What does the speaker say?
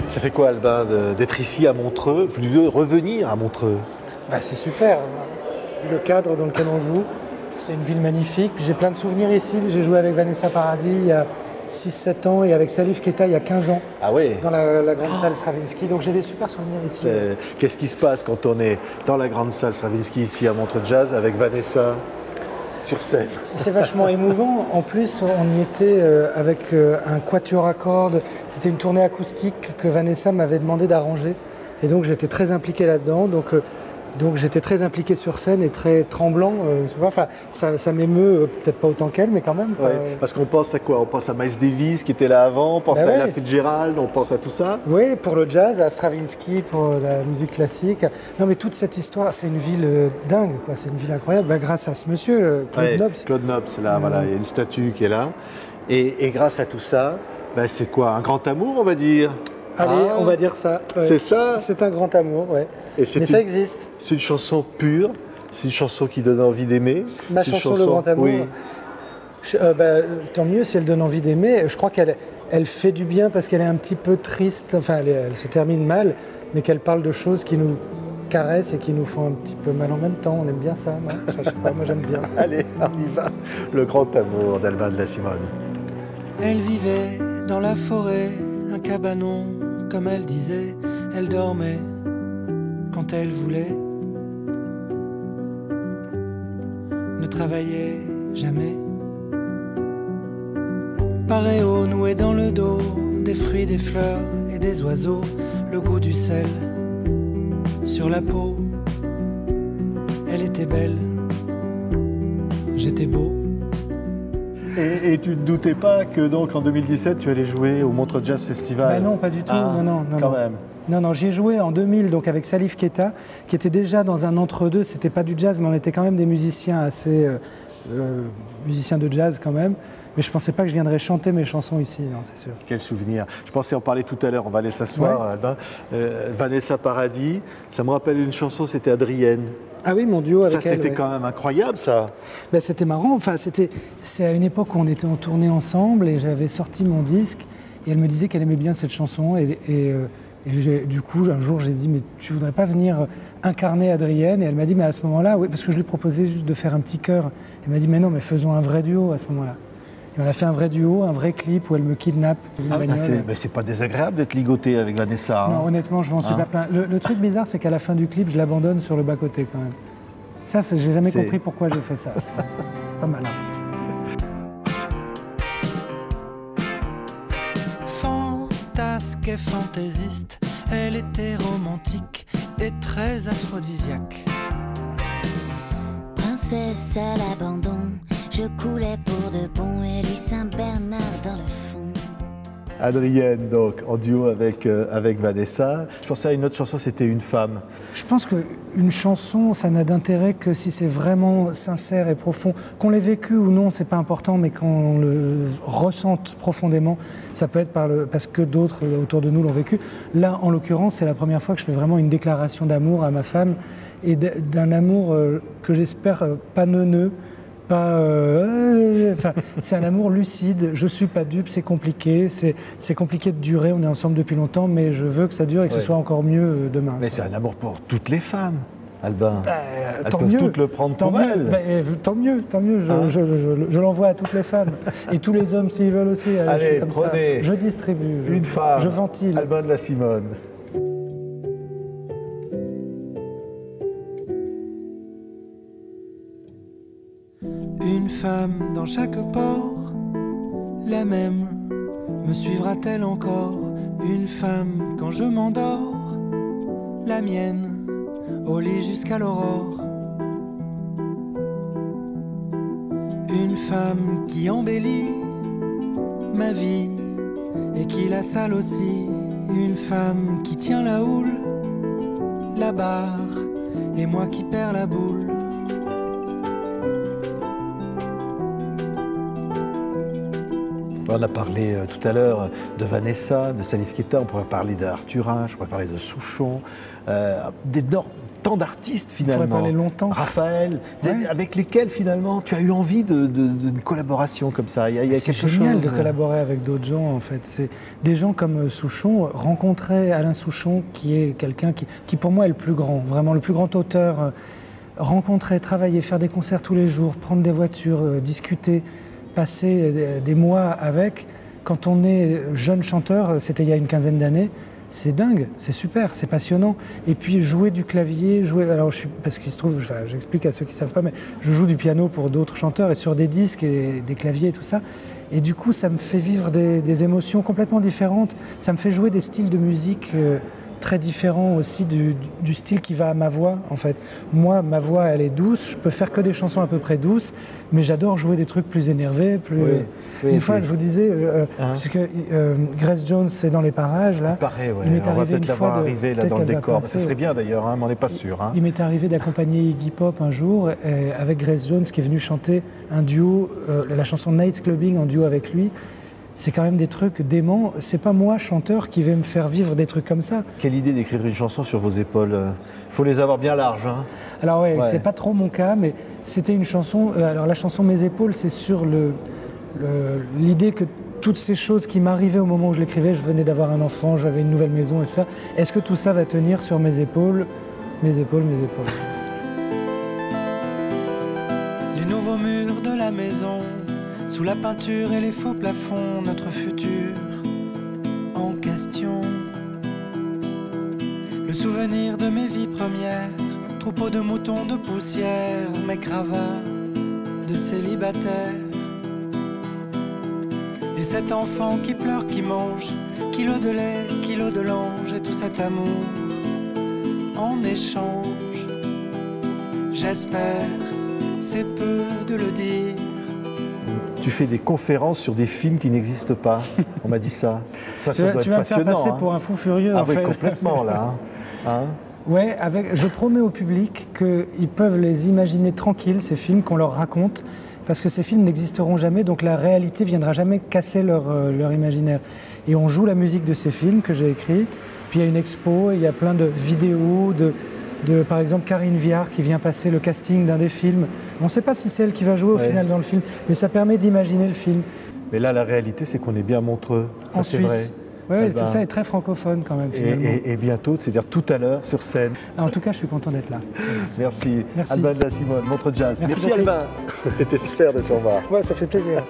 Ça fait quoi, Albin, d'être ici à Montreux, de revenir à Montreux? Bah, c'est super, vu le cadre dans lequel on joue. C'est une ville magnifique. Puis j'ai plein de souvenirs ici. J'ai joué avec Vanessa Paradis il y a 6-7 ans et avec Salif Keita il y a 15 ans. Ah oui. Dans la grande salle Stravinsky. Donc j'ai des super souvenirs ici. Qu'est-ce qui se passe quand on est dans la grande salle Stravinsky ici à Montreux Jazz avec Vanessa sur scène? C'est vachement émouvant. En plus, on y était avec un quatuor à cordes. C'était une tournée acoustique que Vanessa m'avait demandé d'arranger. Et donc j'étais très impliqué là-dedans. Donc j'étais très impliqué sur scène et très tremblant. Enfin, ça m'émeut, peut-être pas autant qu'elle, mais quand même. Ouais, parce qu'on pense à quoi? On pense à Miles Davis qui était là avant, on pense à Ella ouais. Fitzgerald, on pense à tout ça. Oui, pour le jazz, à Stravinsky, pour la musique classique. Non, mais toute cette histoire, c'est une ville dingue, quoi. C'est une ville incroyable. Bah, grâce à ce monsieur, Claude Nobs. Claude Nobs, là, voilà, il y a une statue qui est là. Et grâce à tout ça, bah, c'est quoi? Un grand amour, on va dire? Allez, on va dire ça. Ouais. C'est ça? C'est un grand amour, ouais. Mais ça existe. C'est une chanson pure, c'est une chanson qui donne envie d'aimer. Ma chanson, Le Grand Amour. Oui. Tant mieux si elle donne envie d'aimer. Je crois qu'elle fait du bien parce qu'elle est un petit peu triste. Enfin, elle se termine mal, mais qu'elle parle de choses qui nous caressent et qui nous font un petit peu mal en même temps. On aime bien ça, non? Je sais pas, moi j'aime bien. Allez, on y va. Le Grand Amour d'Albin de la Simone. Elle vivait dans la forêt, un cabanon, comme elle disait. Elle dormait quand elle voulait, ne travaillait jamais. Paréo noué dans le dos, des fruits, des fleurs et des oiseaux, le goût du sel sur la peau. Elle était belle, j'étais beau. Et tu ne doutais pas que donc en 2017 tu allais jouer au Montreux Jazz Festival? Bah non, pas du tout. Non. Quand même. Non, j'y ai joué en 2000 donc avec Salif Keita, qui était déjà dans un entre-deux. C'était pas du jazz, mais on était quand même des musiciens assez musiciens de jazz quand même. Mais je pensais pas que je viendrais chanter mes chansons ici, non, c'est sûr. Quel souvenir. Je pensais en parler tout à l'heure. On va aller s'asseoir, Ouais. Albin. Vanessa Paradis. Ça me rappelle une chanson. C'était Adrienne. Ah oui, mon duo avec ça, elle. c'était Ouais. quand même incroyable, ça. Ben, c'était marrant. Enfin, c'est à une époque où on était en tournée ensemble et j'avais sorti mon disque et elle me disait qu'elle aimait bien cette chanson du coup, un jour, j'ai dit, mais tu voudrais pas venir incarner Adrienne? Et elle m'a dit, mais à ce moment-là, oui, parce que je lui proposais juste de faire un petit chœur. Elle m'a dit, mais non, mais faisons un vrai duo à ce moment-là. Et on a fait un vrai duo, un vrai clip où elle me kidnappe. C'est pas désagréable d'être ligoté avec Vanessa. Non, honnêtement, je m'en suis pas plaint. Le truc bizarre, c'est qu'à la fin du clip, je l'abandonne sur le bas-côté quand même. Ça, j'ai jamais compris pourquoi j'ai fait ça. Pas malin. Fantasque et fantaisiste, elle était romantique et très aphrodisiaque. Princesse à l'abandon, je coulais pour de bon et lui Saint-Bernard dans le fond. Adrienne, donc, en duo avec Vanessa. Je pensais à une autre chanson, c'était Une femme. Je pense qu'une chanson, ça n'a d'intérêt que si c'est vraiment sincère et profond. Qu'on l'ait vécu ou non, c'est pas important, mais qu'on le ressente profondément. Ça peut être parce que d'autres autour de nous l'ont vécu. Là, en l'occurrence, c'est la première fois que je fais vraiment une déclaration d'amour à ma femme et d'un amour que j'espère pas neuneux. C'est un amour lucide, je suis pas dupe, c'est compliqué, c'est compliqué de durer, on est ensemble depuis longtemps, mais je veux que ça dure et que ce soit encore mieux demain. Mais c'est un amour pour toutes les femmes, Albin. Elles tant peuvent mieux, toutes le prendre pour elles. Tant mieux, je l'envoie à toutes les femmes. Et tous les hommes s'ils veulent aussi. Allez, comme prenez ça. Je distribue, une femme, je ventile. Albin de la Simone. Une femme dans chaque port, la même, me suivra-t-elle encore? Une femme quand je m'endors, la mienne, au lit jusqu'à l'aurore. Une femme qui embellit ma vie et qui la sale aussi. Une femme qui tient la houle, la barre, et moi qui perds la boule. On a parlé tout à l'heure de Vanessa, de Salif Keita, on pourrait parler d'Arthurin, je pourrais parler de Souchon, tant d'artistes finalement. On pourrait parler longtemps. Raphaël, avec lesquels finalement tu as eu envie d'une collaboration comme ça. C'est génial de collaborer avec d'autres gens en fait. C'est des gens comme Souchon, rencontrer Alain Souchon qui est quelqu'un qui pour moi est le plus grand, vraiment le plus grand auteur. Rencontrer, travailler, faire des concerts tous les jours, prendre des voitures, discuter, passer des mois avec. Quand on est jeune chanteur, c'était il y a une quinzaine d'années, c'est dingue, c'est super, c'est passionnant. Et puis jouer du clavier, parce qu'il se trouve, j'explique à ceux qui ne savent pas, mais je joue du piano pour d'autres chanteurs et sur des disques et des claviers et tout ça. Et du coup, ça me fait vivre des émotions complètement différentes. Ça me fait jouer des styles de musique très différent aussi du style qui va à ma voix en fait. Moi, ma voix elle est douce, je peux faire que des chansons à peu près douces, mais j'adore jouer des trucs plus énervés, plus... Une fois, je vous disais, puisque Grace Jones c'est dans les parages là, il m'est arrivé une fois arriver là dans le décor, ce serait bien d'ailleurs, mais on n'est pas sûr. Il m'est arrivé d'accompagner Iggy Pop un jour avec Grace Jones qui est venue chanter un duo, la chanson Night Clubbing en duo avec lui. C'est quand même des trucs déments. C'est pas moi, chanteur, qui vais me faire vivre des trucs comme ça. Quelle idée d'écrire une chanson sur vos épaules. Il faut les avoir bien larges. Hein. Alors c'est pas trop mon cas, mais c'était une chanson... alors la chanson Mes épaules, c'est sur l'idée que toutes ces choses qui m'arrivaient au moment où je l'écrivais, je venais d'avoir un enfant, j'avais une nouvelle maison et tout ça. Est-ce que tout ça va tenir sur mes épaules? Mes épaules, mes épaules. Les nouveaux murs de la maison, sous la peinture et les faux plafonds, notre futur en question. Le souvenir de mes vies premières, troupeau de moutons de poussière, mes gravats de célibataire. Et cet enfant qui pleure, qui mange, kilo de lait, kilo de l'ange, et tout cet amour en échange. J'espère, c'est peu de le dire. Tu fais des conférences sur des films qui n'existent pas. On m'a dit ça. Ça doit tu vas me faire passer pour un fou furieux. Ah oui, complètement là. Ouais, je promets au public qu'ils peuvent les imaginer tranquilles, ces films, qu'on leur raconte, parce que ces films n'existeront jamais, donc la réalité ne viendra jamais casser leur imaginaire. Et on joue la musique de ces films que j'ai écrites, puis il y a une expo, il y a plein de vidéos, par exemple Karine Viard qui vient passer le casting d'un des films. On ne sait pas si c'est elle qui va jouer au final dans le film, mais ça permet d'imaginer le film. Mais là, la réalité, c'est qu'on est bien à Montreux. Ça, en Suisse. Oui, tout ça est très francophone quand même. Et bientôt, c'est-à-dire tout à l'heure sur scène. En tout cas, je suis content d'être là. Merci. Alban de la Simone, Montreux Jazz. Merci Alban. C'était super de s'en voir. Ouais, ça fait plaisir.